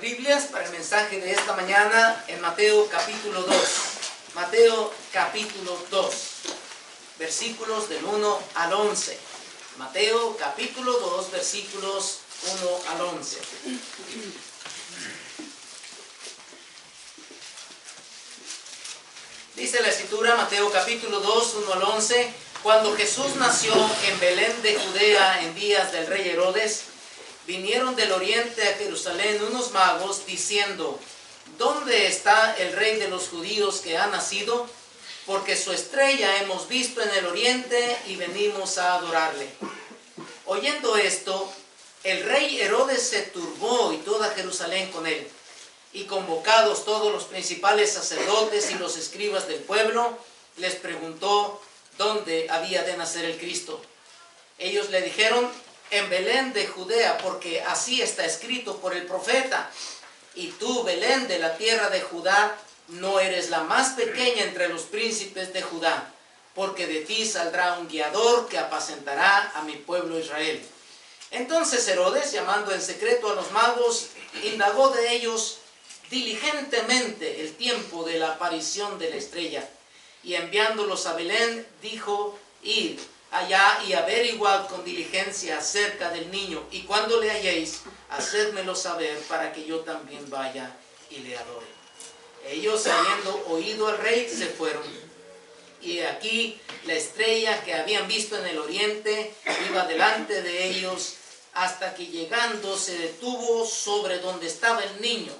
Biblias para el mensaje de esta mañana en Mateo capítulo 2. Mateo capítulo 2, versículos del 1 al 11. Mateo capítulo 2, versículos 1 al 11. Dice la escritura, Mateo capítulo 2, 1 al 11. Cuando Jesús nació en Belén de Judea en días del rey Herodes, vinieron del oriente a Jerusalén unos magos diciendo: ¿Dónde está el rey de los judíos que ha nacido? Porque su estrella hemos visto en el oriente y venimos a adorarle. Oyendo esto, el rey Herodes se turbó y toda Jerusalén con él. Y convocados todos los principales sacerdotes y los escribas del pueblo, les preguntó dónde había de nacer el Cristo. Ellos le dijeron: en Belén de Judea, porque así está escrito por el profeta: y tú, Belén, de la tierra de Judá, no eres la más pequeña entre los príncipes de Judá, porque de ti saldrá un guiador que apacentará a mi pueblo Israel. Entonces Herodes, llamando en secreto a los magos, indagó de ellos diligentemente el tiempo de la aparición de la estrella, y enviándolos a Belén, dijo: id allá y averiguad con diligencia acerca del niño, y cuando le halléis, hacedmelo saber para que yo también vaya y le adore. Ellos, habiendo oído al rey, se fueron. Y aquí la estrella que habían visto en el oriente iba delante de ellos, hasta que llegando se detuvo sobre donde estaba el niño.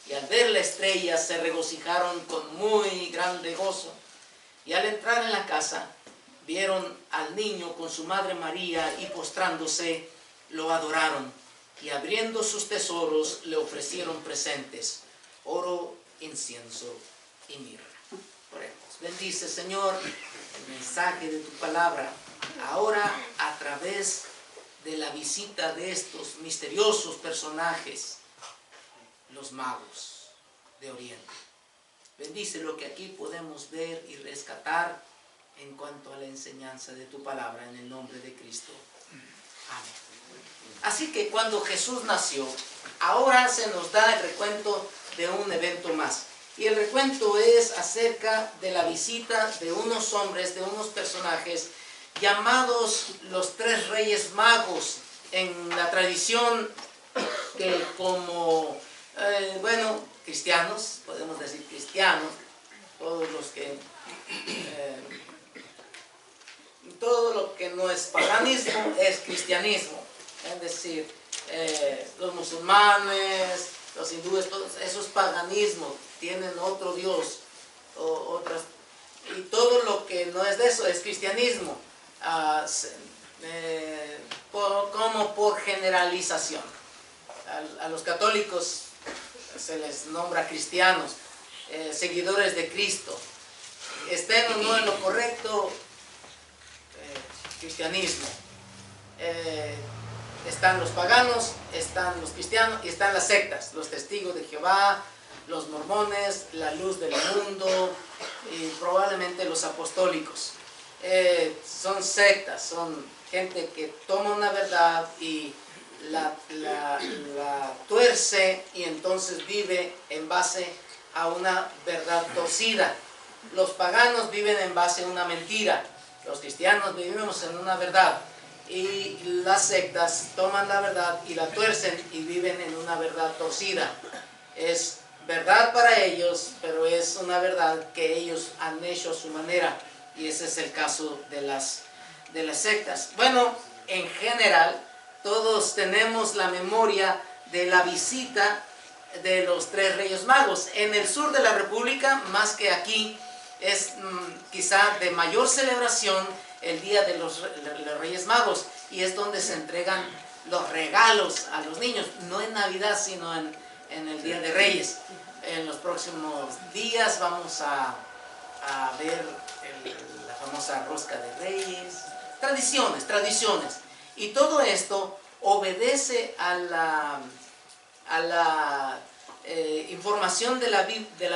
Y al ver la estrella se regocijaron con muy grande gozo. Y al entrar en la casa, vieron al niño con su madre María, y postrándose lo adoraron, y abriendo sus tesoros le ofrecieron presentes: oro, incienso y mirra. Oremos. Bendice, Señor, el mensaje de tu palabra ahora a través de la visita de estos misteriosos personajes, los magos de Oriente. Bendice lo que aquí podemos ver y rescatar en cuanto a la enseñanza de tu palabra, en el nombre de Cristo. Amén. Así que cuando Jesús nació, ahora se nos da el recuento de un evento más. Y el recuento es acerca de la visita de unos hombres, de unos personajes llamados los tres reyes magos, en la tradición que como, cristianos, podemos decir cristianos, todos los que... todo lo que no es paganismo es cristianismo, es decir, los musulmanes, los hindúes, todos esos paganismos tienen otro Dios, y todo lo que no es de eso es cristianismo, como por generalización. A los católicos se les nombra cristianos, seguidores de Cristo. Estén o no en lo correcto, cristianismo. Están los paganos, están los cristianos y están las sectas, los testigos de Jehová, los mormones, la luz del mundo y probablemente los apostólicos. Son sectas, son gente que toma una verdad y la tuerce, y entonces vive en base a una verdad torcida. Los paganos viven en base a una mentira. Los cristianos vivimos en una verdad, y las sectas toman la verdad y la tuercen y viven en una verdad torcida. Es verdad para ellos, pero es una verdad que ellos han hecho a su manera, y ese es el caso de las sectas. Bueno, en general, todos tenemos la memoria de la visita de los tres reyes magos. En el sur de la República, más que aquí, es quizá de mayor celebración el día de los Reyes Magos, y es donde se entregan los regalos a los niños, no en Navidad, sino en el Día de Reyes. En los próximos días vamos a ver la famosa rosca de Reyes, tradiciones, y todo esto obedece a la información de la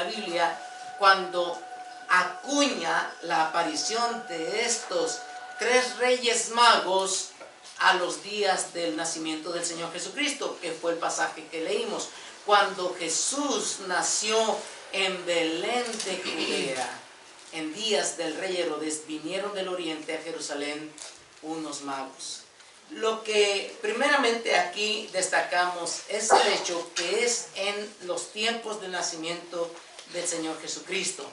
Biblia, cuando acuña la aparición de estos tres reyes magos a los días del nacimiento del Señor Jesucristo, que fue el pasaje que leímos. cuando Jesús nació en Belén de Judea, en días del rey Herodes, vinieron del oriente a Jerusalén unos magos. Lo que primeramente aquí destacamos es el hecho que es en los tiempos del nacimiento del Señor Jesucristo.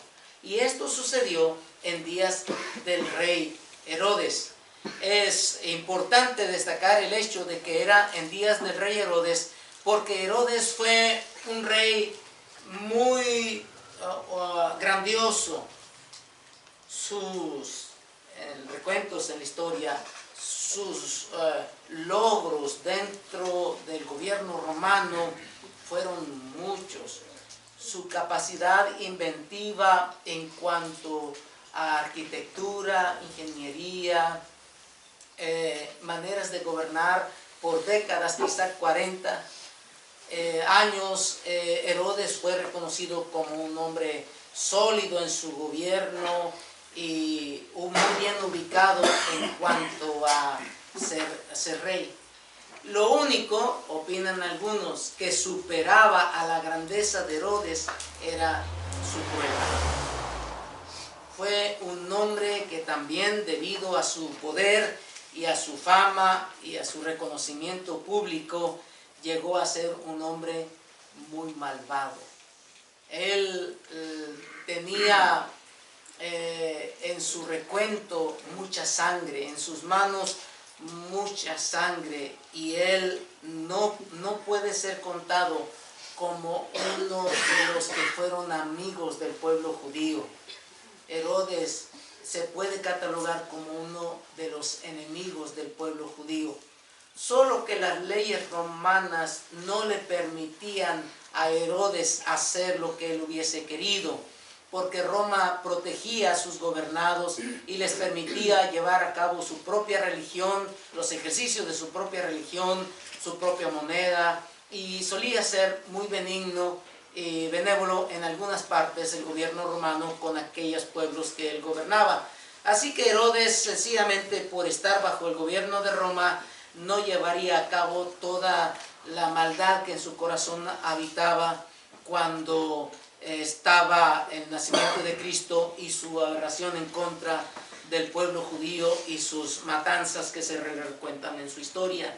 Y esto sucedió en días del rey Herodes. Es importante destacar el hecho de que era en días del rey Herodes, porque Herodes fue un rey muy grandioso. Sus recuentos en la historia, sus logros dentro del gobierno romano fueron muchos. Su capacidad inventiva en cuanto a arquitectura, ingeniería, maneras de gobernar por décadas, quizá 40 años. Herodes fue reconocido como un hombre sólido en su gobierno y muy bien ubicado en cuanto a ser rey. Lo único, opinan algunos, que superaba a la grandeza de Herodes era su prueba. Fue un hombre que también, debido a su poder y a su fama y a su reconocimiento público, llegó a ser un hombre muy malvado. Él tenía en su recuento mucha sangre, en sus manos mucha sangre, y él no puede ser contado como uno de los que fueron amigos del pueblo judío. Herodes se puede catalogar como uno de los enemigos del pueblo judío. Solo que las leyes romanas no le permitían a Herodes hacer lo que él hubiese querido, porque Roma protegía a sus gobernados y les permitía llevar a cabo su propia religión, los ejercicios de su propia religión, su propia moneda, y solía ser muy benigno y benévolo en algunas partes el gobierno romano con aquellos pueblos que él gobernaba. Así que Herodes, sencillamente por estar bajo el gobierno de Roma, no llevaría a cabo toda la maldad que en su corazón habitaba cuando estaba el nacimiento de Cristo y su aberración en contra del pueblo judío y sus matanzas que se recuentan en su historia.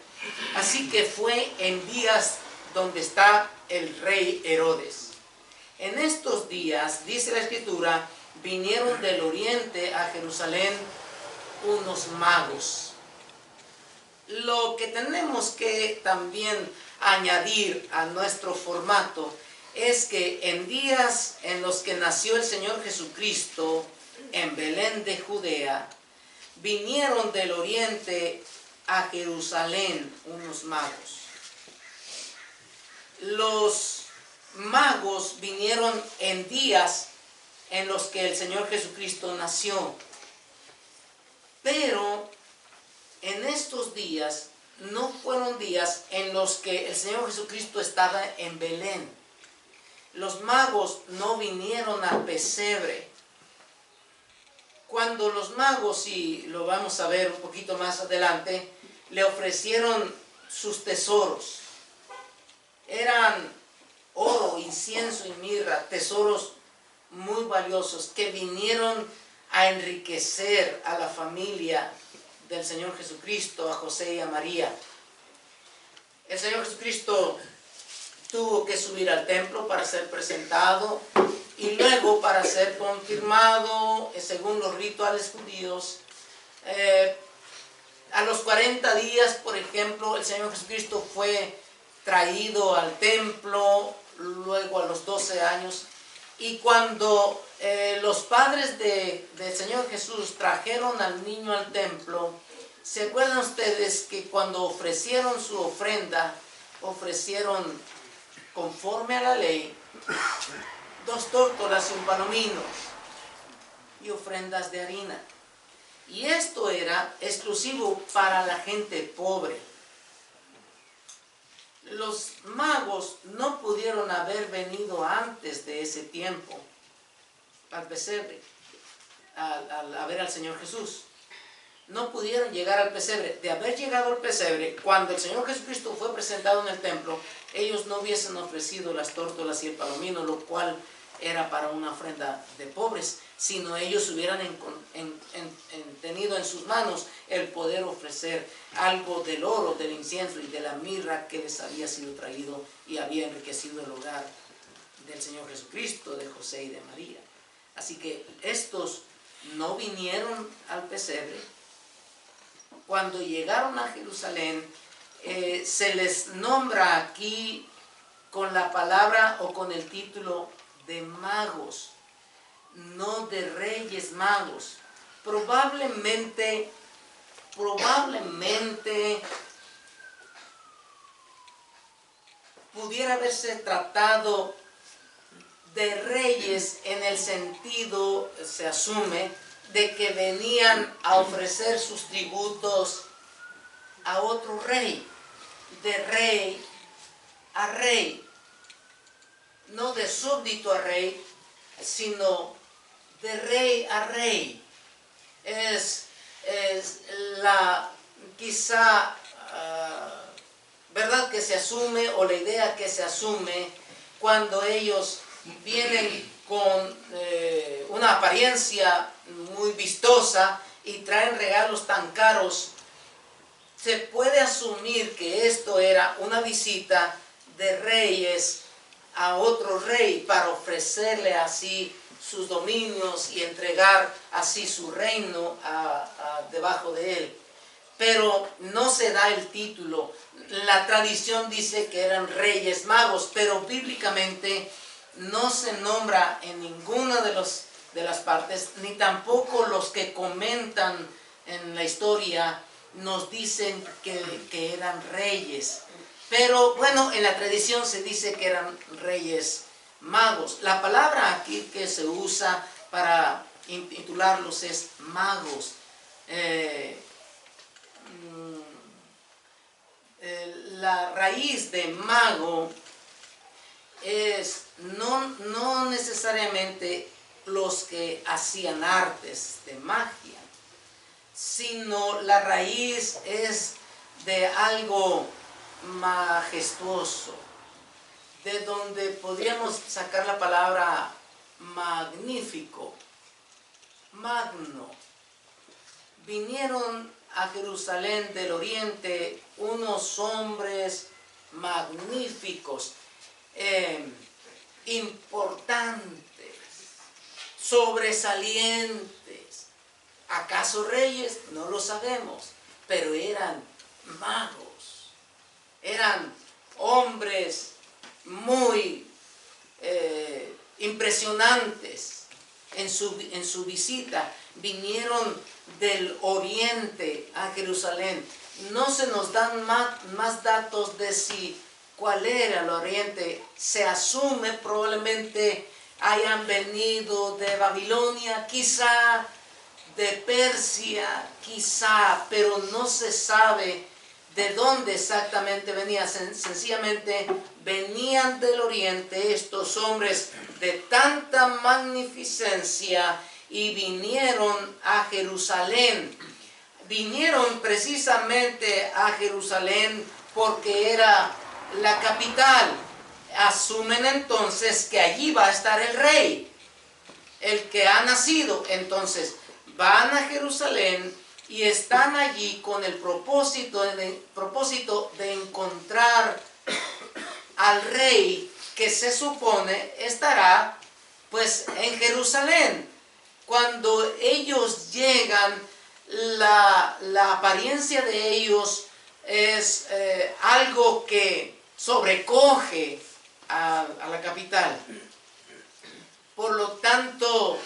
Así que fue en días donde está el rey Herodes. En estos días, dice la Escritura, vinieron del oriente a Jerusalén unos magos. Lo que tenemos que también añadir a nuestro formato es que en días en los que nació el Señor Jesucristo en Belén de Judea, vinieron del oriente a Jerusalén unos magos. Los magos vinieron en días en los que el Señor Jesucristo nació, pero en estos días no fueron días en los que el Señor Jesucristo estaba en Belén. Los magos no vinieron al pesebre. Cuando los magos, y lo vamos a ver un poquito más adelante, le ofrecieron sus tesoros. Eran oro, incienso y mirra, tesoros muy valiosos que vinieron a enriquecer a la familia del Señor Jesucristo, a José y a María. El Señor Jesucristo tuvo que subir al templo para ser presentado y luego para ser confirmado según los rituales judíos. A los 40 días, por ejemplo, el Señor Jesucristo fue traído al templo, luego a los 12 años, y cuando los padres del Señor Jesús trajeron al niño al templo, ¿se acuerdan ustedes que cuando ofrecieron su ofrenda, ofrecieron conforme a la ley 2 tórtolas y un palomino y ofrendas de harina? Y esto era exclusivo para la gente pobre. Los magos no pudieron haber venido antes de ese tiempo al pesebre, a ver al Señor Jesús. no pudieron llegar al pesebre. De haber llegado al pesebre, cuando el Señor Jesucristo fue presentado en el templo, ellos no hubiesen ofrecido las tórtolas y el palomino, lo cual era para una ofrenda de pobres, sino ellos hubieran tenido en sus manos el poder ofrecer algo del oro, del incienso y de la mirra que les había sido traído y había enriquecido el hogar del Señor Jesucristo, de José y de María. Así que estos no vinieron al pesebre. Cuando llegaron a Jerusalén, se les nombra aquí con la palabra o con el título de magos, no de reyes magos. Probablemente pudiera haberse tratado de reyes en el sentido, se asume, de que venían a ofrecer sus tributos a otro rey, de rey a rey, no de súbdito a rey, sino de rey a rey. Es la quizá verdad que se asume, o la idea que se asume cuando ellos vienen con una apariencia muy vistosa y traen regalos tan caros. Se puede asumir que esto era una visita de reyes a otro rey para ofrecerle así sus dominios y entregar así su reino debajo de él. Pero no se da el título. La tradición dice que eran reyes magos, pero bíblicamente no se nombra en ninguna de las partes, ni tampoco los que comentan en la historia nos dicen que eran reyes. Pero bueno, en la tradición se dice que eran reyes magos. La palabra aquí que se usa para intitularlos es magos. La raíz de mago es no necesariamente los que hacían artes de magia, sino la raíz es de algo majestuoso, de donde podríamos sacar la palabra magnífico, magno. Vinieron a Jerusalén del oriente unos hombres magníficos, importantes, sobresalientes. ¿Acaso reyes? No lo sabemos, pero eran magos, eran hombres muy impresionantes en su visita. Vinieron del oriente a Jerusalén. No se nos dan más datos de cuál era el oriente. Se asume probablemente hayan venido de Babilonia, quizá de Persia, quizá, pero no se sabe de dónde exactamente venían. Sencillamente venían del oriente estos hombres de tanta magnificencia y vinieron a Jerusalén. Vinieron precisamente a Jerusalén porque era la capital. Asumen entonces que allí va a estar el rey, el que ha nacido. Entonces van a Jerusalén y están allí con el propósito de encontrar al rey que se supone estará pues en Jerusalén. Cuando ellos llegan, la apariencia de ellos es algo que sobrecoge a la capital. Por lo tanto,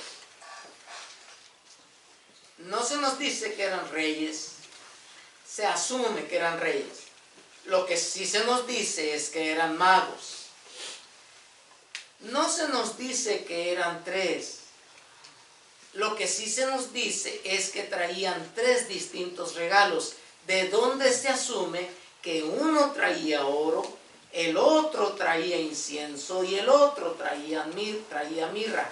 no se nos dice que eran reyes, se asume que eran reyes. Lo que sí se nos dice es que eran magos. No se nos dice que eran tres. Lo que sí se nos dice es que traían tres distintos regalos, de donde se asume que uno traía oro, el otro traía incienso y el otro traía mirra.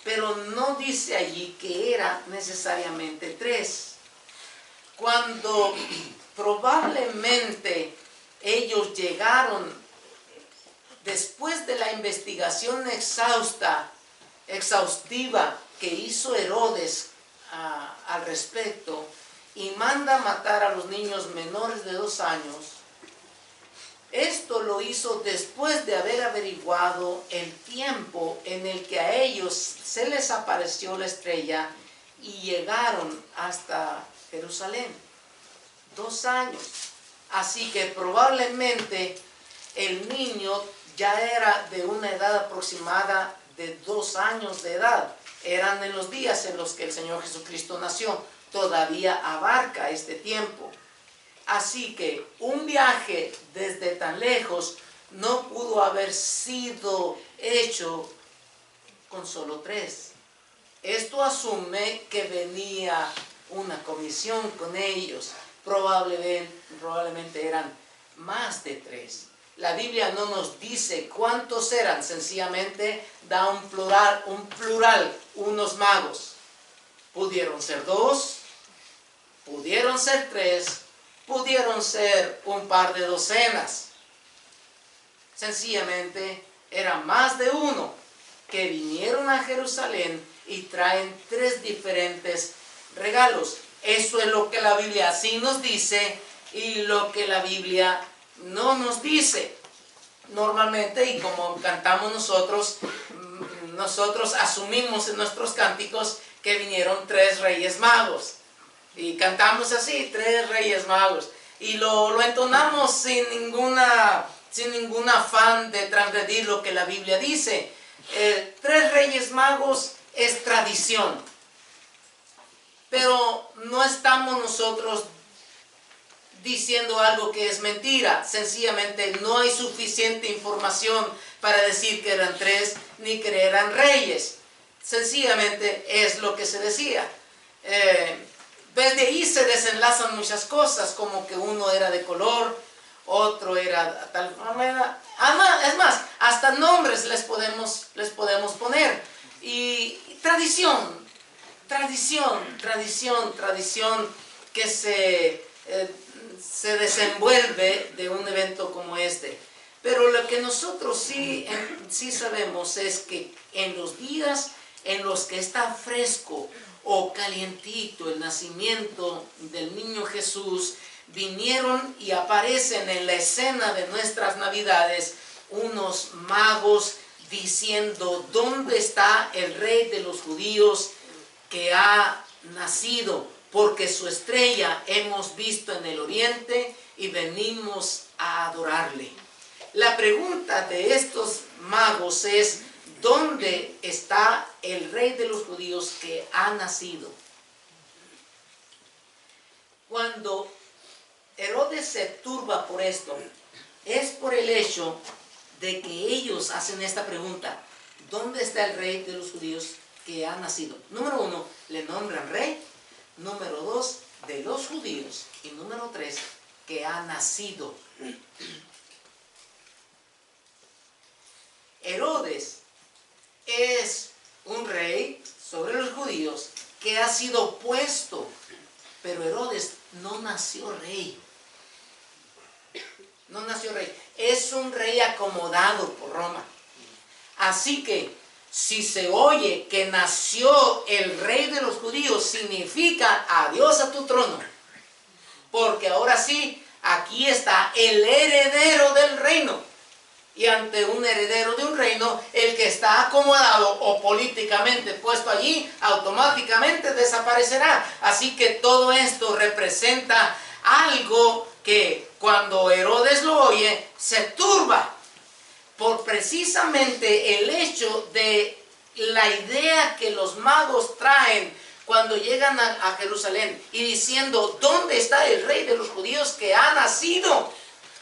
Pero no dice allí que eran necesariamente tres. cuando probablemente ellos llegaron después de la investigación exhaustiva que hizo Herodes al respecto, y manda matar a los niños menores de 2 años. Esto lo hizo después de haber averiguado el tiempo en el que a ellos se les apareció la estrella y llegaron hasta Jerusalén. 2 años. Así que probablemente el niño ya era de una edad aproximada de 2 años de edad. Eran en los días en los que el Señor Jesucristo nació. Todavía abarca este tiempo. Así que un viaje desde tan lejos no pudo haber sido hecho con solo 3. Esto asume que venía una comisión con ellos. Probablemente eran más de 3. La Biblia no nos dice cuántos eran, sencillamente da un plural, unos magos. Pudieron ser 2, pudieron ser 3, pudieron ser un par de docenas. Sencillamente eran más de 1 que vinieron a Jerusalén y traen 3 diferentes regalos. Eso es lo que la Biblia sí nos dice y lo que la Biblia no nos dice. Normalmente, y como cantamos nosotros asumimos en nuestros cánticos que vinieron 3 reyes magos. Y cantamos así, 3 reyes magos. Y lo entonamos sin ningún afán de transgredir lo que la Biblia dice. 3 reyes magos es tradición. Pero no estamos nosotros diciendo algo que es mentira. Sencillamente no hay suficiente información para decir que eran 3 ni que eran reyes. Sencillamente es lo que se decía. Desde ahí se desenlazan muchas cosas, como que uno era de color, otro era tal manera. Es más, hasta nombres les podemos poner. Y tradición que se desenvuelve de un evento como este. Pero lo que nosotros sí sabemos es que en los días en los que está fresco o calientito el nacimiento del niño Jesús, vinieron y aparecen en la escena de nuestras Navidades unos magos diciendo: ¿dónde está el rey de los judíos que ha nacido? Porque su estrella hemos visto en el oriente y venimos a adorarle. La pregunta de estos magos es: ¿dónde está el rey de los judíos que ha nacido? Cuando Herodes se turba por esto, es por el hecho de que ellos hacen esta pregunta: ¿dónde está el rey de los judíos que ha nacido? Número 1, le nombran rey. Número 2, de los judíos. Y número 3, que ha nacido. Herodes es un rey sobre los judíos que ha sido puesto, pero Herodes no nació rey. No nació rey. Es un rey acomodado por Roma. Así que si se oye que nació el rey de los judíos, significa adiós a tu trono. Porque ahora sí, aquí está el heredero del reino. Y ante un heredero de un reino, el que está acomodado o políticamente puesto allí, automáticamente desaparecerá. Así que todo esto representa algo que cuando Herodes lo oye, se turba. Por precisamente el hecho de la idea que los magos traen cuando llegan a Jerusalén y diciendo: ¿dónde está el rey de los judíos que ha nacido?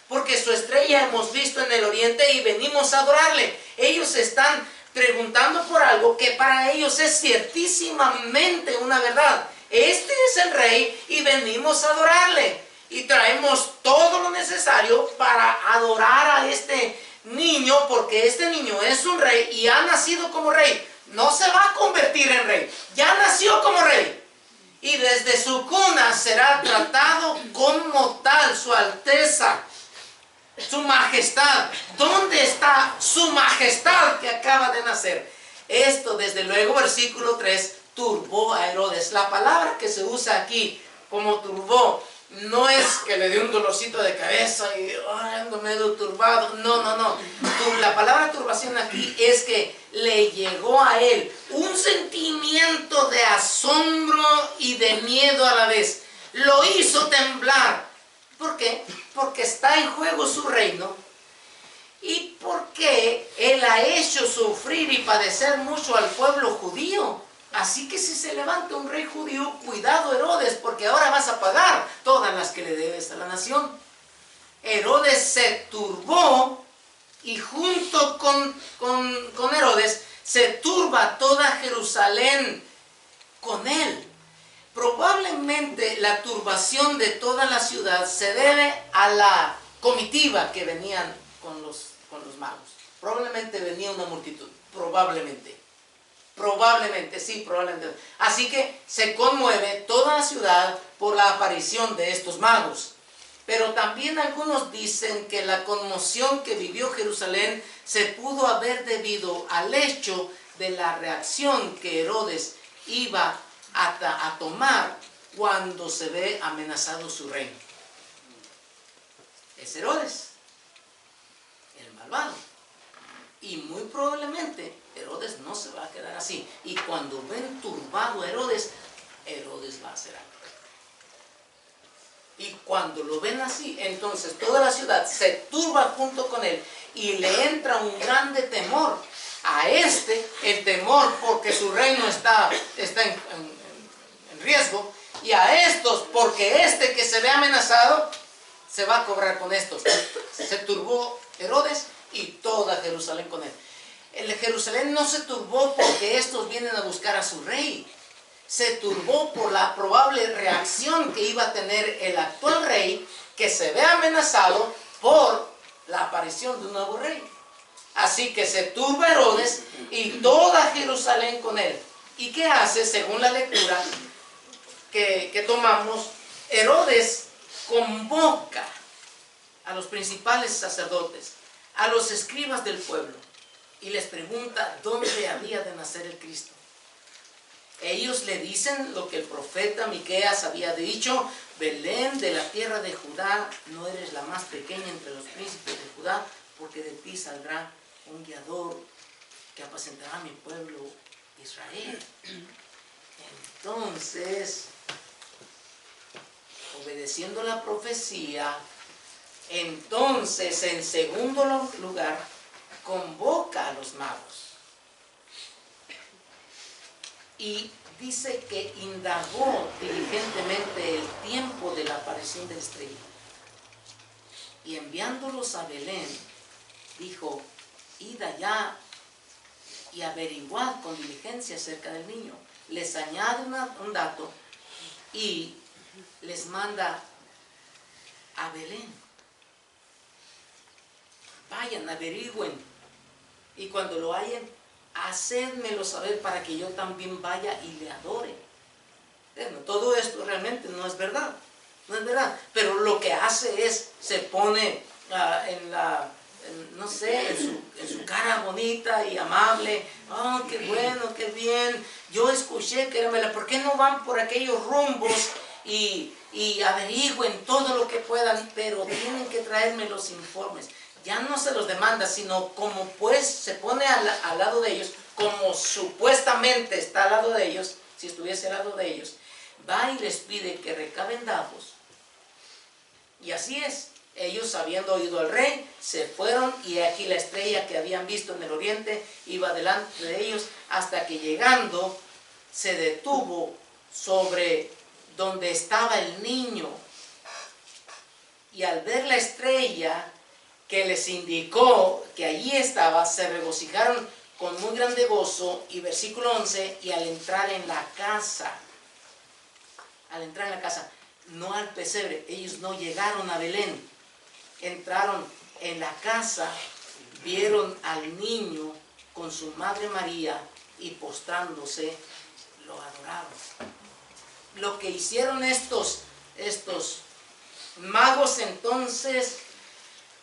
Porque su estrella hemos visto en el oriente y venimos a adorarle. Ellos están preguntando por algo que para ellos es ciertísimamente una verdad. Este es el rey y venimos a adorarle. Y traemos todo lo necesario para adorar a este niño, porque este niño es un rey y ha nacido como rey. No se va a convertir en rey, ya nació como rey. y desde su cuna será tratado como tal, su alteza, su majestad. ¿Dónde está su majestad que acaba de nacer? Esto, desde luego, versículo 3, turbó a Herodes. La palabra que se usa aquí como turbó no es que le dio un dolorcito de cabeza y ando medio turbado. No, no, no. La palabra turbación aquí es que le llegó a él un sentimiento de asombro y de miedo a la vez. Lo hizo temblar. ¿Por qué? Porque está en juego su reino y porque él ha hecho sufrir y padecer mucho al pueblo judío. Así que si se levanta un rey judío, cuidado Herodes, porque ahora vas a pagar todas las que le debes a la nación. Herodes se turbó y junto con Herodes se turba toda Jerusalén con él. Probablemente la turbación de toda la ciudad se debe a la comitiva que venían con los magos. Probablemente venía una multitud, probablemente. Probablemente, sí, probablemente. Así que se conmueve toda la ciudad por la aparición de estos magos. Pero también algunos dicen que la conmoción que vivió Jerusalén se pudo haber debido al hecho de la reacción que Herodes iba a tomar cuando se ve amenazado su reino. Es Herodes, el malvado. Y muy probablemente Herodes no se va a quedar así. Y cuando ven turbado a Herodes, Herodes va a hacer algo. Y cuando lo ven así, entonces toda la ciudad se turba junto con él y le entra un grande temor. A el temor porque su reino está en riesgo, y a estos porque que se ve amenazado se va a cobrar con estos. Se turbó Herodes y toda Jerusalén con él. El Jerusalén no se turbó porque estos vienen a buscar a su rey. Se turbó por la probable reacción que iba a tener el actual rey, que se ve amenazado por la aparición de un nuevo rey. Así que se turba Herodes y toda Jerusalén con él. ¿Y qué hace? Según la lectura que tomamos, Herodes convoca a los principales sacerdotes, a los escribas del pueblo, y les pregunta dónde había de nacer el Cristo. Ellos le dicen lo que el profeta Miqueas había dicho: Belén, de la tierra de Judá, no eres la más pequeña entre los príncipes de Judá, porque de ti saldrá un guiador que apacentará a mi pueblo Israel. Entonces, obedeciendo la profecía, entonces en segundo lugar convoca a los magos y dice que indagó diligentemente el tiempo de la aparición de la estrella, y enviándolos a Belén dijo: id allá y averiguad con diligencia acerca del niño. Les añade un dato y les manda a Belén. Vayan, averigüen, y cuando lo hallen, hacedmelo saber para que yo también vaya y le adore. Bueno, todo esto realmente no es verdad, no es verdad, pero lo que hace es, se pone en su cara bonita y amable. Oh, qué bueno, qué bien, yo escuché que ¿por qué no van por aquellos rumbos y averigüen todo lo que puedan, pero tienen que traerme los informes? Ya no se los demanda, sino como pues se pone al lado de ellos, como supuestamente está al lado de ellos, si estuviese al lado de ellos, va y les pide que recaben datos. Y así es. Ellos, habiendo oído al rey, se fueron, y aquí la estrella que habían visto en el oriente iba delante de ellos, hasta que llegando se detuvo sobre donde estaba el niño. Y al ver la estrella que les indicó que allí estaba, se regocijaron con muy grande gozo. Y versículo 11, y al entrar en la casa, no al pesebre, ellos no llegaron a Belén, entraron en la casa, vieron al niño con su madre María, y postrándose lo adoraron. lo que hicieron estos magos entonces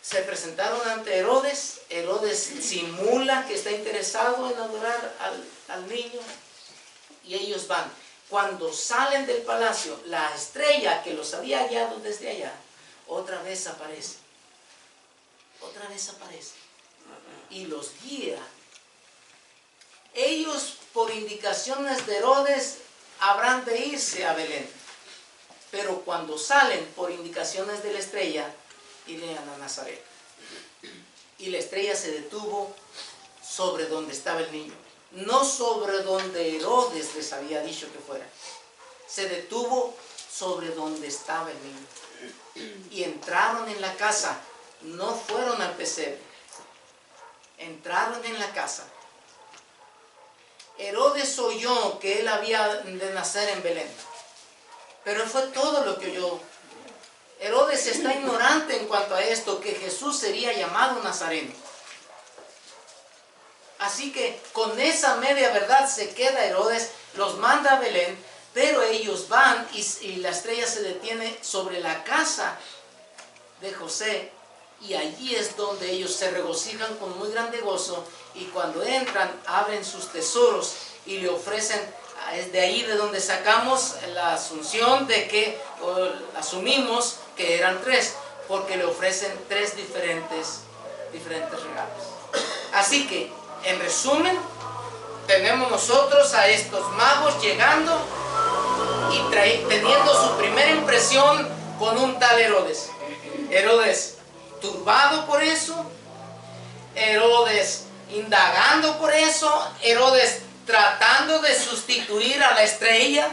se presentaron ante Herodes. Herodes simula que está interesado en adorar al niño y ellos van. Cuando salen del palacio, la estrella que los había hallado desde allá, otra vez aparece. Otra vez aparece. Y los guía. Ellos, por indicaciones de Herodes, habrán de irse a Belén. Pero cuando salen por indicaciones de la estrella, irían a Nazaret. Y la estrella se detuvo sobre donde estaba el niño. No sobre donde Herodes les había dicho que fuera. Se detuvo sobre donde estaba el niño. Y entraron en la casa. No fueron al pesebre. Entraron en la casa. Herodes oyó que él había de nacer en Belén. Pero fue todo lo que oyó. Herodes está ignorante en cuanto a esto, que Jesús sería llamado Nazareno. Así que con esa media verdad se queda Herodes, los manda a Belén, pero ellos van y la estrella se detiene sobre la casa de José, y allí es donde ellos se regocijan con muy grande gozo, y cuando entran abren sus tesoros y le ofrecen. Es de ahí de donde sacamos la asunción de que asumimos que eran tres, porque le ofrecen tres diferentes regalos. Así que, en resumen, tenemos nosotros a estos magos llegando y teniendo su primera impresión con un tal Herodes. Herodes turbado por eso, Herodes indagando por eso, Herodes tratando de sustituir a la estrella,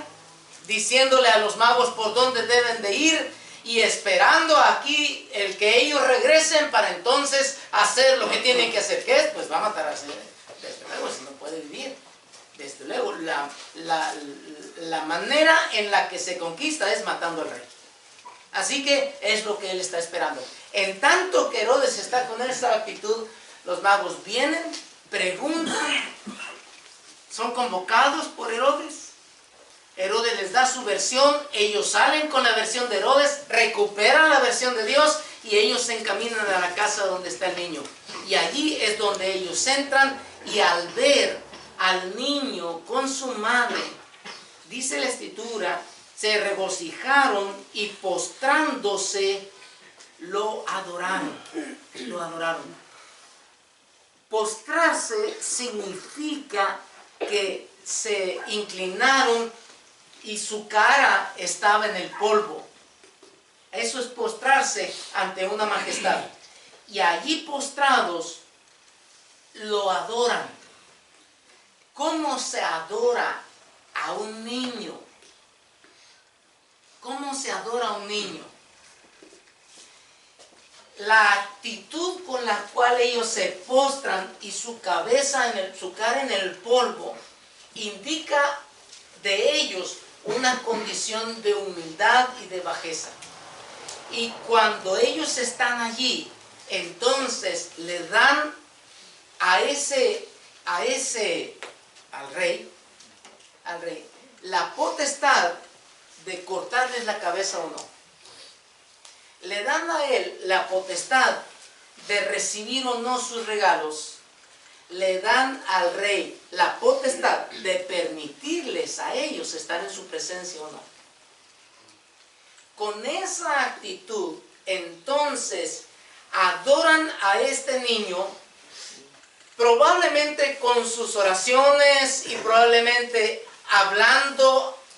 diciéndole a los magos por dónde deben de ir y esperando aquí el que ellos regresen para entonces hacer lo que tienen que hacer. ¿Qué es? Pues va a matar a ese. Desde luego, si no puede vivir. Desde luego, la manera en la que se conquista es matando al rey. Así que es lo que él está esperando. En tanto que Herodes está con esa actitud, los magos vienen, preguntan, son convocados por Herodes. Herodes les da su versión, ellos salen con la versión de Herodes, recuperan la versión de Dios y ellos se encaminan a la casa donde está el niño. Y allí es donde ellos entran y al ver al niño con su madre, dice la Escritura, se regocijaron y postrándose lo adoraron. Lo adoraron. Postrarse significa que se inclinaron y su cara estaba en el polvo. Eso es postrarse ante una majestad. Y allí postrados lo adoran. ¿Cómo se adora a un niño? ¿Cómo se adora a un niño? La actitud con la cual ellos se postran y su cabeza, su cara en el polvo, indica de ellos una condición de humildad y de bajeza. Y cuando ellos están allí, entonces le dan al rey, la potestad de cortarles la cabeza o no. Le dan a él la potestad de recibir o no sus regalos. Le dan al rey la potestad de permitirles a ellos estar en su presencia o no. Con esa actitud, entonces, adoran a este niño, probablemente con sus oraciones y probablemente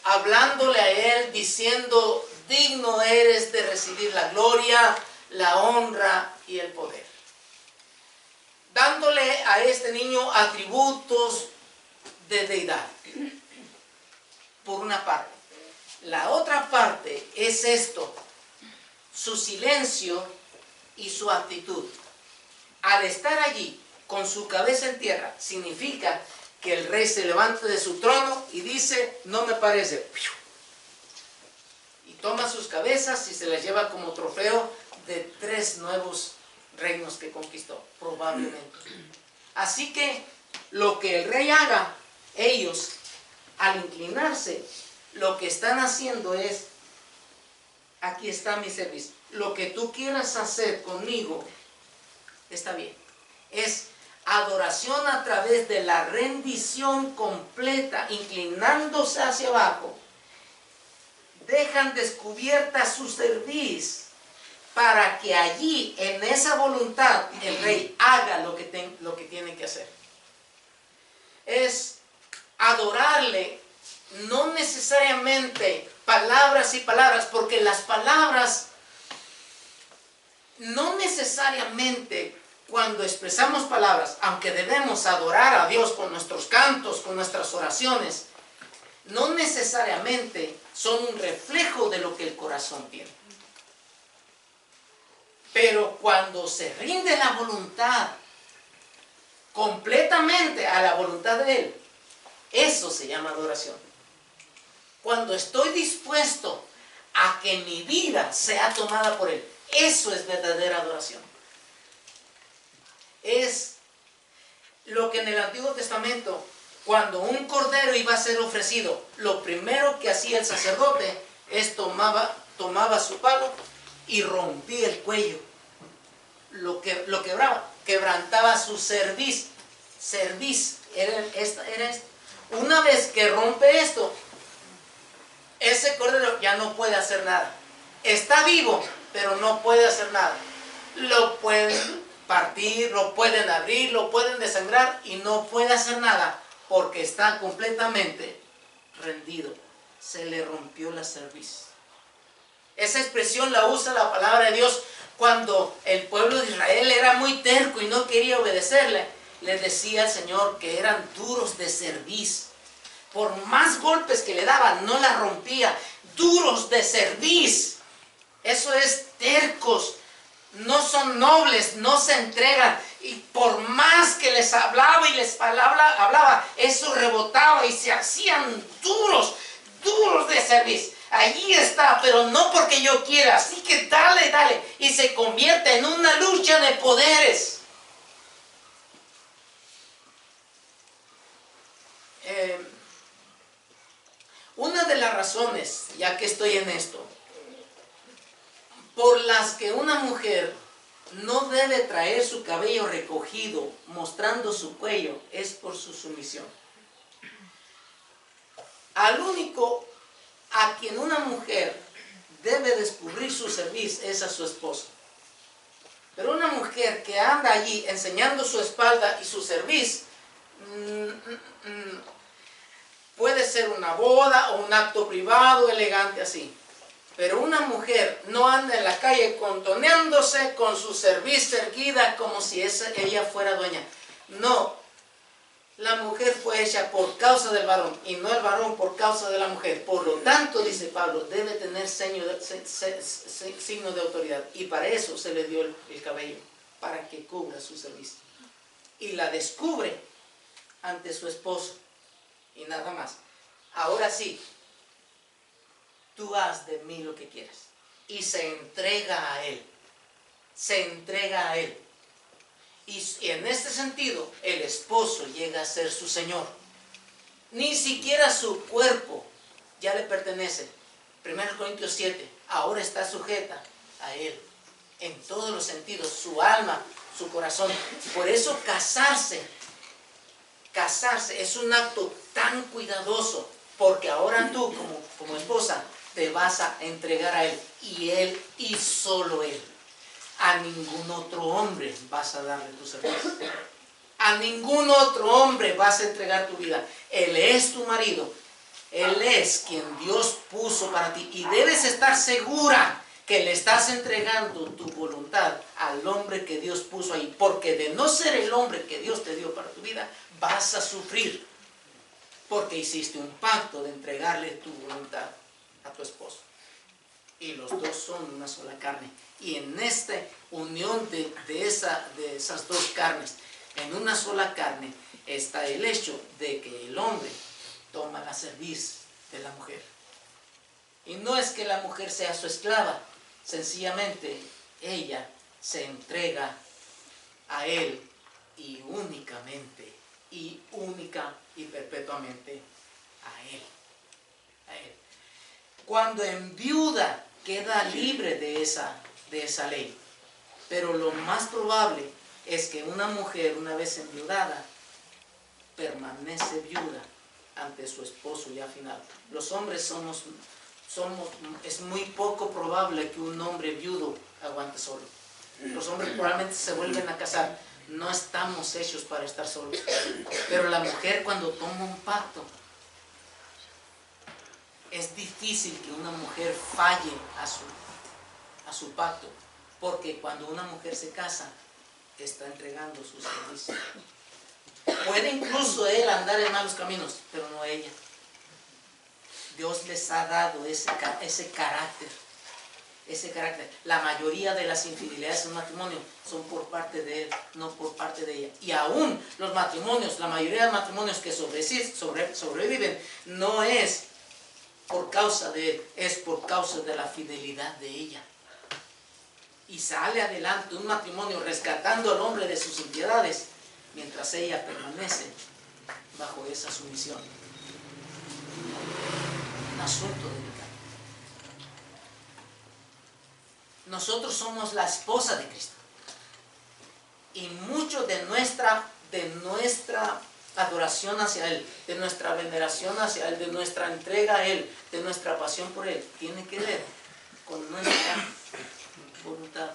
hablándole a él, diciendo: digno eres de recibir la gloria, la honra y el poder. Dándole a este niño atributos de deidad, por una parte. La otra parte es esto: su silencio y su actitud. Al estar allí con su cabeza en tierra, significa que el rey se levanta de su trono y dice: no me parece. Y toma sus cabezas y se las lleva como trofeo de 3 nuevos reinos que conquistó, probablemente. Así que lo que el rey haga, ellos, al inclinarse, Lo que están haciendo es, aquí está mi servicio. Lo que tú quieras hacer conmigo, está bien. Es adoración a través de la rendición completa, inclinándose hacia abajo. Dejan descubierta su cerviz para que allí, en esa voluntad, el rey haga lo que tiene que hacer. Es adorarle, no necesariamente palabras y palabras, porque las palabras no necesariamente, cuando expresamos palabras, aunque debemos adorar a Dios con nuestros cantos, con nuestras oraciones, no necesariamente son un reflejo de lo que el corazón tiene. Pero cuando se rinde la voluntad completamente a la voluntad de Él, eso se llama adoración. Cuando estoy dispuesto a que mi vida sea tomada por Él, eso es verdadera adoración. Es lo que en el Antiguo Testamento, cuando un cordero iba a ser ofrecido, lo primero que hacía el sacerdote es tomaba su palo y rompía el cuello. Lo quebraba, quebrantaba su cerviz. Era esto. Una vez que rompe esto, ese cordero ya no puede hacer nada. Está vivo, pero no puede hacer nada. Lo pueden partir, lo pueden abrir, lo pueden desangrar y no puede hacer nada porque está completamente rendido. Se le rompió la cerviz. Esa expresión la usa la palabra de Dios cuando el pueblo de Israel era muy terco y no quería obedecerle. Le decía al Señor que eran duros de cerviz. Por más golpes que le daban, no la rompía. Duros de cerviz. Eso es tercos. No son nobles, no se entregan. Y por más que les hablaba y les hablaba, eso rebotaba y se hacían duros de cerviz. Allí está, pero no porque yo quiera. Así que dale. Y se convierte en una lucha de poderes. Una de las razones, ya que estoy en esto, por las que una mujer no debe traer su cabello recogido, mostrando su cuello, es por su sumisión. Al único a quien una mujer debe descubrir su cerviz es a su esposo. Pero una mujer que anda allí enseñando su espalda y su cerviz, puede ser una boda o un acto privado elegante así. Pero una mujer no anda en la calle contoneándose con su cerviz erguida como si ella fuera dueña. No, la mujer fue hecha por causa del varón y no el varón por causa de la mujer. Por lo tanto, dice Pablo, debe tener signo de autoridad. Y para eso se le dio el cabello, para que cubra su cerviz. Y la descubre ante su esposo. Y nada más. Ahora sí, tú haz de mí lo que quieras. Y se entrega a Él. Se entrega a Él. Y en este sentido, el esposo llega a ser su Señor. Ni siquiera su cuerpo ya le pertenece. 1 Corintios 7, ahora está sujeta a Él. En todos los sentidos, su alma, su corazón. Por eso casarse es un acto tan cuidadoso, porque ahora tú como esposa te vas a entregar a Él, y Él y solo Él. A ningún otro hombre vas a darle tu servicio. A ningún otro hombre vas a entregar tu vida. Él es tu marido. Él es quien Dios puso para ti, y debes estar segura que le estás entregando tu voluntad al hombre que Dios puso ahí, porque de no ser el hombre que Dios te dio para tu vida, vas a sufrir, porque hiciste un pacto de entregarle tu voluntad a tu esposo. Y los dos son una sola carne. Y en esta unión de esas dos carnes, en una sola carne, está el hecho de que el hombre toma la cerviz de la mujer. Y no es que la mujer sea su esclava, sencillamente ella se entrega a él, y únicamente, y única y perpetuamente a él. Cuando enviuda, queda libre de esa ley. Pero lo más probable es que una mujer, una vez enviudada, permanece viuda ante su esposo ya final. Los hombres es muy poco probable que un hombre viudo aguante solo. Los hombres probablemente se vuelven a casar. No estamos hechos para estar solos. Pero la mujer, cuando toma un pacto, es difícil que una mujer falle a su pacto, porque cuando una mujer se casa, está entregando su servicio. Puede incluso él andar en malos caminos, pero no ella. Dios les ha dado ese carácter. La mayoría de las infidelidades en matrimonio son por parte de él, no por parte de ella. Y aún los matrimonios, la mayoría de matrimonios que sobreviven, no es por causa de él, es por causa de la fidelidad de ella. Y sale adelante un matrimonio rescatando al hombre de sus impiedades, mientras ella permanece bajo esa sumisión. Un asunto delicado. Nosotros somos la esposa de Cristo. Y mucho de nuestra adoración hacia Él, de nuestra veneración hacia Él, de nuestra entrega a Él, de nuestra pasión por Él, tiene que ver con nuestra voluntad.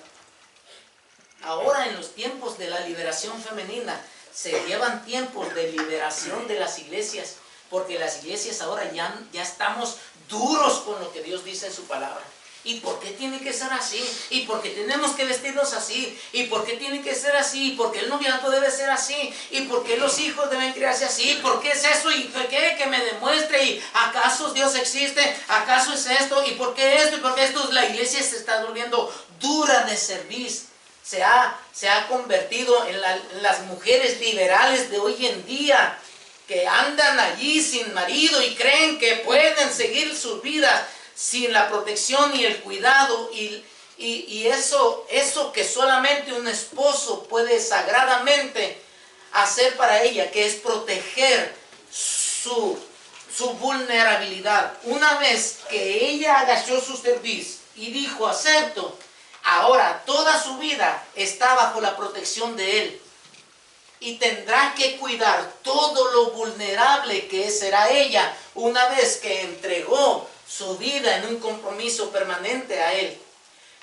Ahora, en los tiempos de la liberación femenina, se llevan tiempos de liberación de las iglesias, porque las iglesias ahora ya estamos duros con lo que Dios dice en su palabra. ¿Y por qué tiene que ser así? ¿Y por qué tenemos que vestirnos así? ¿Y por qué tiene que ser así? ¿Y por qué el noviazgo debe ser así? ¿Y por qué los hijos deben criarse así? ¿Por qué es eso? ¿Y por qué? Que me demuestre. ¿Y acaso Dios existe? ¿Acaso es esto? ¿Y por qué esto? ¿Y por qué esto? La iglesia se está volviendo dura de servir. Se ha convertido en las mujeres liberales de hoy en día, que andan allí sin marido y creen que pueden seguir sus vidas sin la protección y el cuidado y eso que solamente un esposo puede sagradamente hacer para ella, que es proteger su vulnerabilidad. Una vez que ella agachó su cerviz y dijo acepto, ahora toda su vida está bajo la protección de él y tendrá que cuidar todo lo vulnerable que será ella una vez que entregó su vida en un compromiso permanente a Él.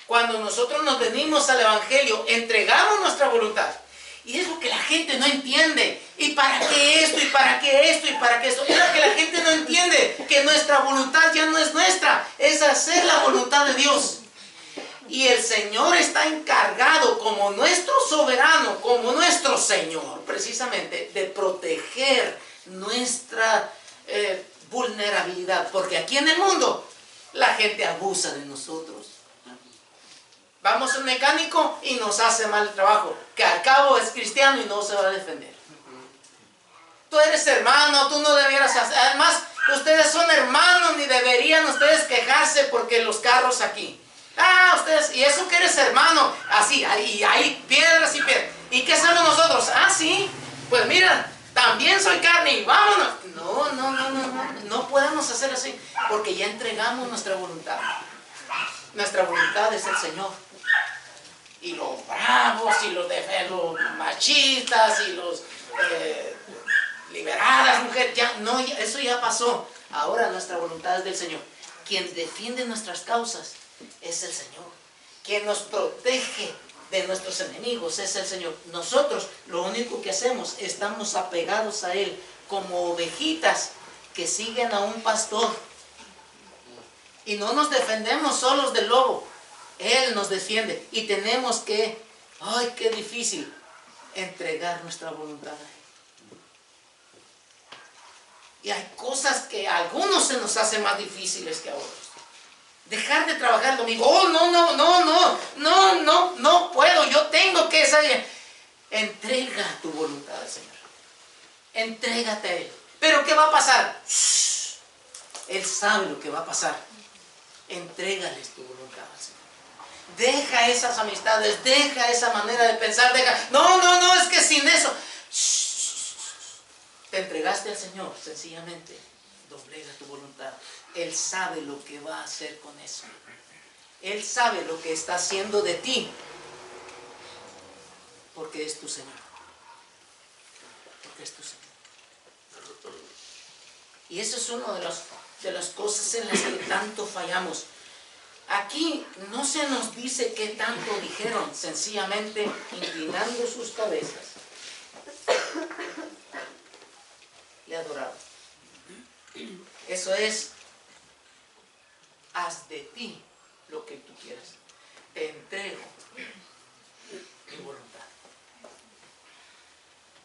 Cuando nosotros nos venimos al Evangelio, entregamos nuestra voluntad. Y es lo que la gente no entiende. ¿Y para qué esto? ¿Y para qué esto? ¿Y para qué esto? Es lo que la gente no entiende, que nuestra voluntad ya no es nuestra, es hacer la voluntad de Dios. Y el Señor está encargado como nuestro soberano, como nuestro Señor, precisamente, de proteger nuestra vulnerabilidad, porque aquí en el mundo la gente abusa de nosotros. Vamos al mecánico y nos hace mal el trabajo, que al cabo es cristiano y no se va a defender. Tú eres hermano, tú no debieras hacer. Además, ustedes son hermanos, ni deberían ustedes quejarse porque los carros aquí. Ustedes, y eso que eres hermano, así, y hay piedras y piedras. ¿Y qué hacemos nosotros? Sí, pues mira, también soy carne y vámonos. No podemos hacer así, porque ya entregamos nuestra voluntad. Nuestra voluntad es el Señor. Y los bravos, y los machistas, y los liberadas, mujeres, eso ya pasó. Ahora nuestra voluntad es del Señor. Quien defiende nuestras causas es el Señor. Quien nos protege de nuestros enemigos es el Señor. Nosotros lo único que hacemos, estamos apegados a Él como ovejitas que siguen a un pastor. Y no nos defendemos solos del lobo. Él nos defiende. Y tenemos que, qué difícil, entregar nuestra voluntad a Él. Y hay cosas que a algunos se nos hacen más difíciles que a otros. Dejar de trabajar el domingo. No puedo, yo tengo que salir. Entrega tu voluntad al Señor. Entrégate a Él. ¿Pero qué va a pasar? Él sabe lo que va a pasar. Entrégales tu voluntad al Señor. Deja esas amistades, deja esa manera de pensar, No, es que sin eso. Te entregaste al Señor, sencillamente. doblega tu voluntad. Él sabe lo que va a hacer con eso. Él sabe lo que está haciendo de ti, porque es tu Señor. Porque es tu Señor. Y eso es una de las cosas en las que tanto fallamos. Aquí no se nos dice qué tanto dijeron, sencillamente inclinando sus cabezas, le adoraron. Eso es, haz de ti lo que tú quieras. Te entrego mi voluntad.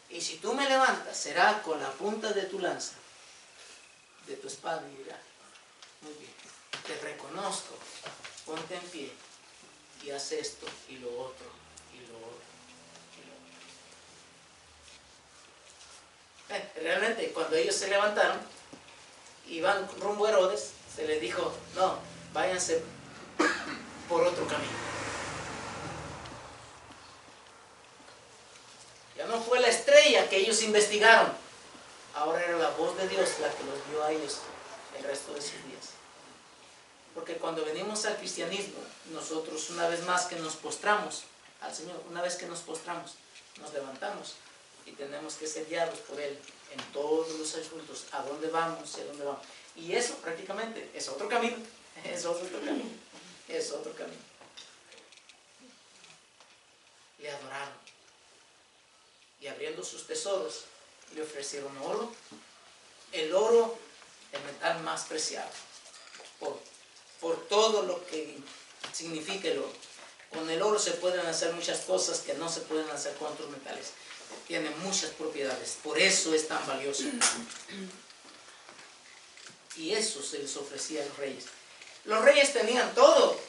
Y si tú me levantas, será con la punta de tu lanza, de tu espada, y dirá, muy bien, te reconozco, ponte en pie y haz esto y lo otro y lo otro y lo otro. Realmente cuando ellos se levantaron, iban rumbo a Herodes, se les dijo, no, váyanse por otro camino. Ya no fue la estrella que ellos investigaron, ahora era la voz de Dios la que los guió a ellos el resto de sus días. Porque cuando venimos al cristianismo, nosotros una vez más que nos postramos al Señor, una vez que nos postramos, nos levantamos y tenemos que ser guiados por Él en todos los asuntos, a dónde vamos y a dónde vamos. Y eso prácticamente es otro camino, es otro camino, es otro camino. Le adoraron y abriendo sus tesoros le ofrecieron oro, el oro, el metal más preciado, por todo lo que significa el oro. Con el oro se pueden hacer muchas cosas que no se pueden hacer con otros metales. Tiene muchas propiedades, por eso es tan valioso. Y eso se les ofrecía a los reyes. Los reyes tenían todo: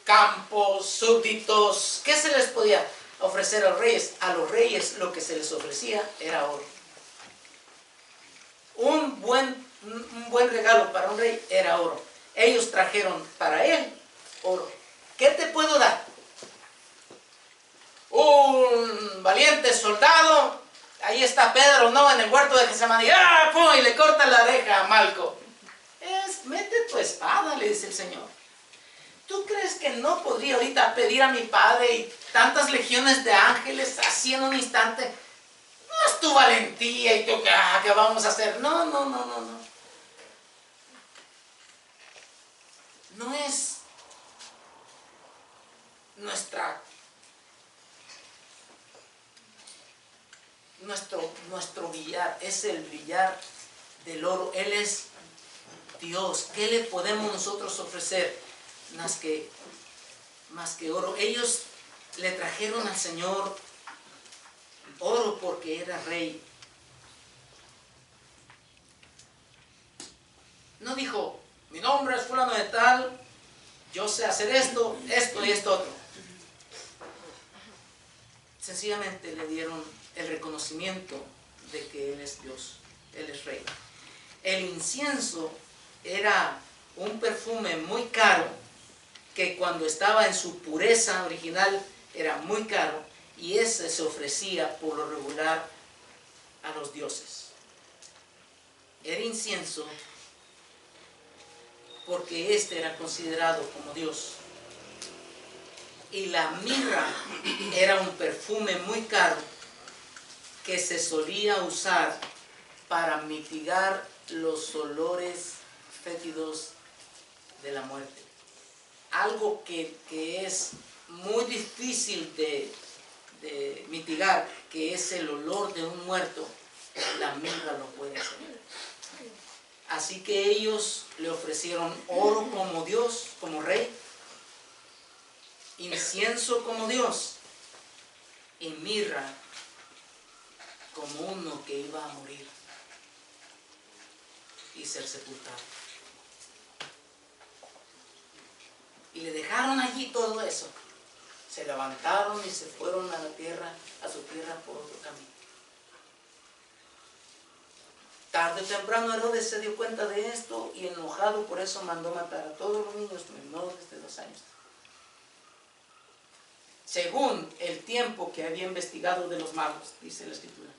campos, súbditos. ¿Qué se les podía ofrecer a los reyes? A los reyes lo que se les ofrecía era oro. Un buen regalo para un rey era oro. Ellos trajeron para él oro. ¿Qué te puedo dar? Un valiente soldado. Ahí está Pedro, ¿no? En el huerto de Getsemaní. ¡Ah! ¡Pum! Y le corta la oreja a Malco. Mete tu espada, le dice el Señor. ¿Tú crees que no podría ahorita pedir a mi Padre y tantas legiones de ángeles así en un instante? No es tu valentía y tú, ¿qué vamos a hacer? No. No es nuestro brillar, es el brillar del oro. Él es Dios. ¿Qué le podemos nosotros ofrecer más que oro? Ellos le trajeron al Señor oro porque era rey. No dijo, mi nombre es fulano de tal, yo sé hacer esto y esto otro. Sencillamente le dieron el reconocimiento de que Él es Dios, Él es Rey. El incienso era un perfume muy caro, que cuando estaba en su pureza original era muy caro, y ese se ofrecía por lo regular a los dioses. Era incienso porque este era considerado como Dios. Y la mirra era un perfume muy caro que se solía usar para mitigar los olores fétidos de la muerte. Algo que es muy difícil de mitigar, que es el olor de un muerto, la mirra lo puede hacer. Así que ellos le ofrecieron oro como Dios, como rey, incienso como Dios y mirra como uno que iba a morir y ser sepultado. Y le dejaron allí todo eso. Se levantaron y se fueron a su tierra por otro camino. Tarde o temprano Herodes se dio cuenta de esto y enojado por eso mandó matar a todos los niños menores de 2 años. Según el tiempo que había investigado de los magos, dice la Escritura,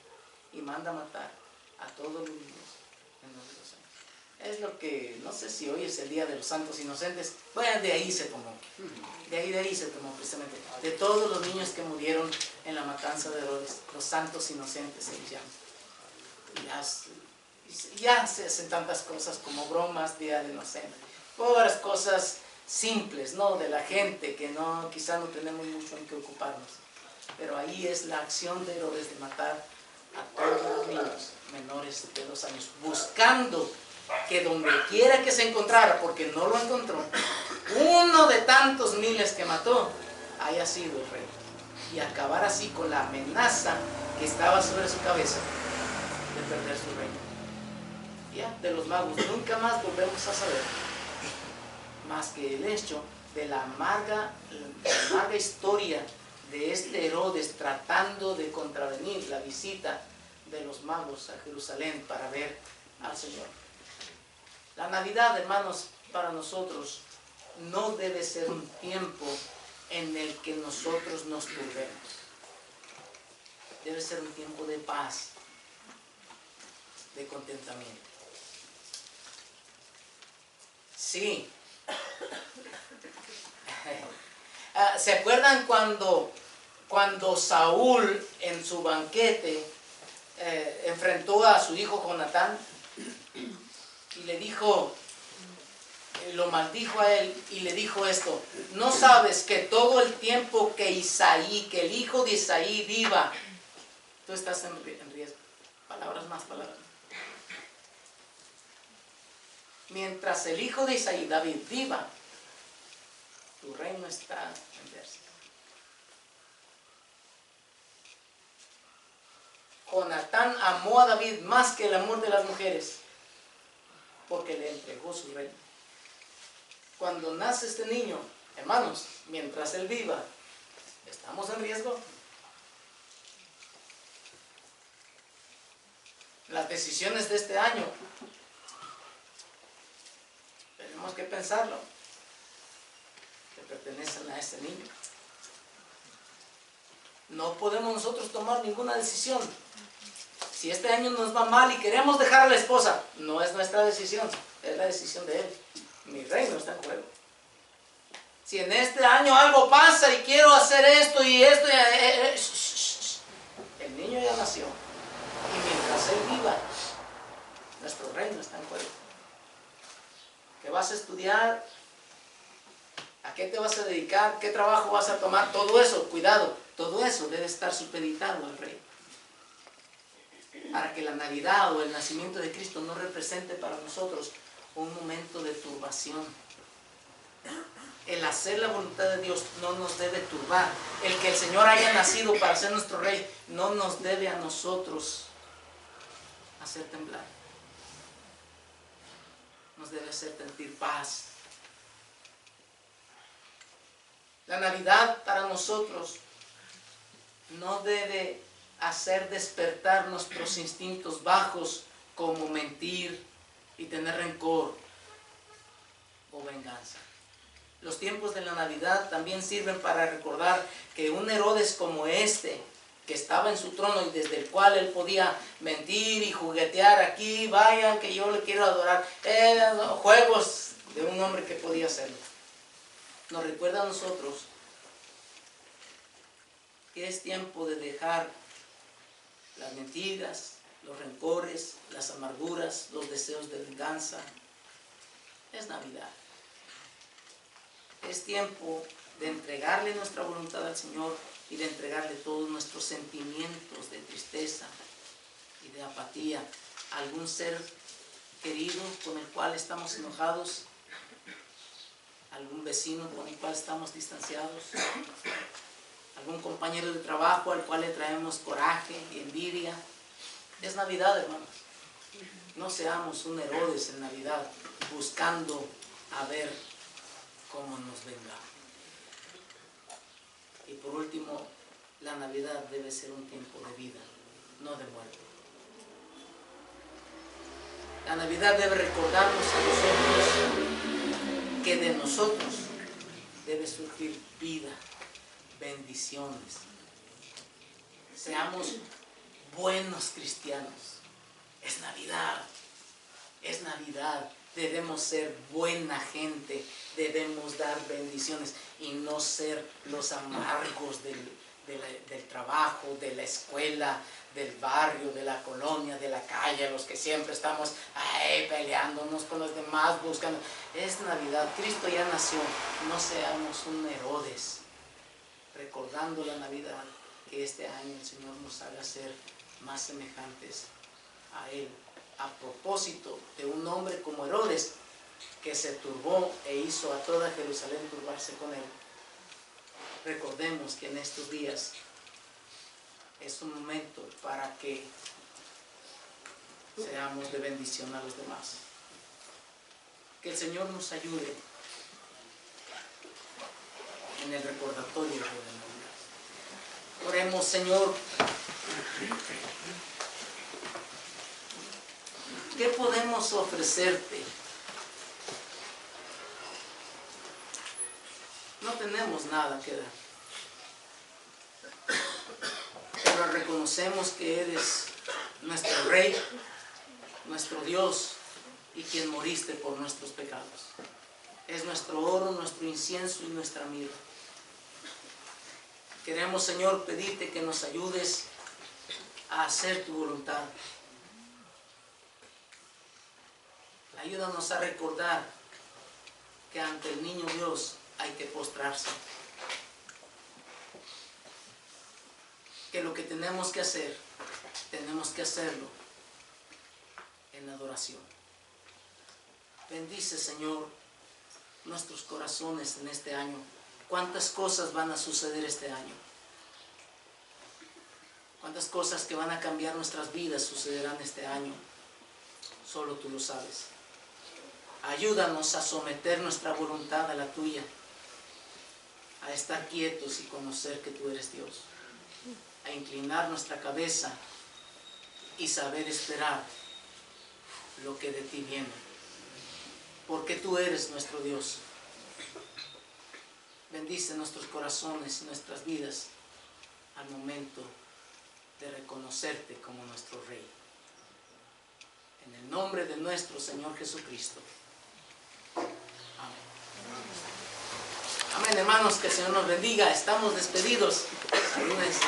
y manda matar a todos los niños menor de 2 años. Es lo que, no sé si hoy es el Día de los Santos Inocentes. Bueno, de ahí se tomó. De ahí se tomó precisamente. De todos los niños que murieron en la matanza de Herodes, los santos inocentes se les llama. Ya se hacen tantas cosas como bromas, Día del Inocente. Pobres cosas simples, ¿no? De la gente que no, quizá no tenemos mucho en qué ocuparnos. Pero ahí es la acción de Herodes de matar a todos los niños menores de 2 años, buscando que donde quiera que se encontrara, porque no lo encontró, uno de tantos miles que mató haya sido el rey, y acabar así con la amenaza que estaba sobre su cabeza de perder su reino. Ya, de los magos nunca más volvemos a saber más que el hecho de la amarga historia de este Herodes tratando de contravenir la visita de los magos a Jerusalén para ver al Señor. La Navidad, hermanos, para nosotros no debe ser un tiempo en el que nosotros nos turbemos. Debe ser un tiempo de paz, de contentamiento. Sí. ¿Se acuerdan cuando Saúl en su banquete enfrentó a su hijo Jonatán y le dijo, lo maldijo a él y le dijo esto: ¿no sabes que todo el tiempo que el hijo de Isaí viva, tú estás en riesgo? Palabras más, palabras. Mientras el hijo de Isaí, David, viva, tu reino está en pérdida. Jonatán amó a David más que el amor de las mujeres, porque le entregó su reino. Cuando nace este niño, hermanos, mientras él viva, ¿estamos en riesgo? Las decisiones de este año, tenemos que pensarlo, que pertenecen a este niño. No podemos nosotros tomar ninguna decisión. Si este año nos va mal y queremos dejar a la esposa, no es nuestra decisión, es la decisión de él. Mi reino está en juego. Si en este año algo pasa y quiero hacer esto y esto, el niño ya nació. Y mientras él viva, nuestro reino está en juego. ¿Qué vas a estudiar? ¿A qué te vas a dedicar? ¿Qué trabajo vas a tomar? Todo eso, cuidado, todo eso debe estar supeditado al rey. Para que la Navidad o el nacimiento de Cristo no represente para nosotros un momento de turbación. El hacer la voluntad de Dios no nos debe turbar. El que el Señor haya nacido para ser nuestro Rey no nos debe a nosotros hacer temblar. Nos debe hacer sentir paz. La Navidad para nosotros no debe hacer despertar nuestros instintos bajos como mentir y tener rencor o venganza. Los tiempos de la Navidad también sirven para recordar que un Herodes como este, que estaba en su trono y desde el cual él podía mentir y juguetear aquí, vayan que yo le quiero adorar, juegos de un hombre que podía hacerlo. Nos recuerda a nosotros que es tiempo de dejar las mentiras, los rencores, las amarguras, los deseos de venganza. Es Navidad. Es tiempo de entregarle nuestra voluntad al Señor y de entregarle todos nuestros sentimientos de tristeza y de apatía a algún ser querido con el cual estamos enojados, algún vecino con el cual estamos distanciados, algún compañero de trabajo al cual le traemos coraje y envidia. Es Navidad, hermanos. No seamos un Herodes en Navidad buscando a ver cómo nos venga. Y por último, la Navidad debe ser un tiempo de vida, no de muerte. La Navidad debe recordarnos a nosotros que de nosotros debe surgir vida, bendiciones. Seamos buenos cristianos. Es Navidad. Es Navidad, debemos ser buena gente, debemos dar bendiciones y no ser los amargos del trabajo, de la escuela, del barrio, de la colonia, de la calle, los que siempre estamos peleándonos con los demás, buscando. Es Navidad, Cristo ya nació, no seamos un Herodes, recordando la Navidad, que este año el Señor nos haga ser más semejantes a Él. A propósito de un hombre como Herodes, que se turbó e hizo a toda Jerusalén turbarse con él. Recordemos que en estos días es un momento para que seamos de bendición a los demás. Que el Señor nos ayude en el recordatorio de la Navidad. Oremos, Señor. ¿Qué podemos ofrecerte? No tenemos nada que dar, pero reconocemos que eres nuestro Rey, nuestro Dios y quien moriste por nuestros pecados. Es nuestro oro, nuestro incienso y nuestra mirra. Queremos, Señor, pedirte que nos ayudes a hacer tu voluntad. Ayúdanos a recordar que ante el niño Dios hay que postrarse. Que lo que tenemos que hacerlo en adoración. Bendice, Señor, nuestros corazones en este año. ¿Cuántas cosas van a suceder este año? ¿Cuántas cosas que van a cambiar nuestras vidas sucederán este año? Solo tú lo sabes. Ayúdanos a someter nuestra voluntad a la tuya, a estar quietos y conocer que tú eres Dios, a inclinar nuestra cabeza y saber esperar lo que de ti viene, porque tú eres nuestro Dios. Bendice nuestros corazones y nuestras vidas al momento de reconocerte como nuestro Rey. En el nombre de nuestro Señor Jesucristo. Amén. Amén, hermanos, que el Señor nos bendiga. Estamos despedidos. Salúdense.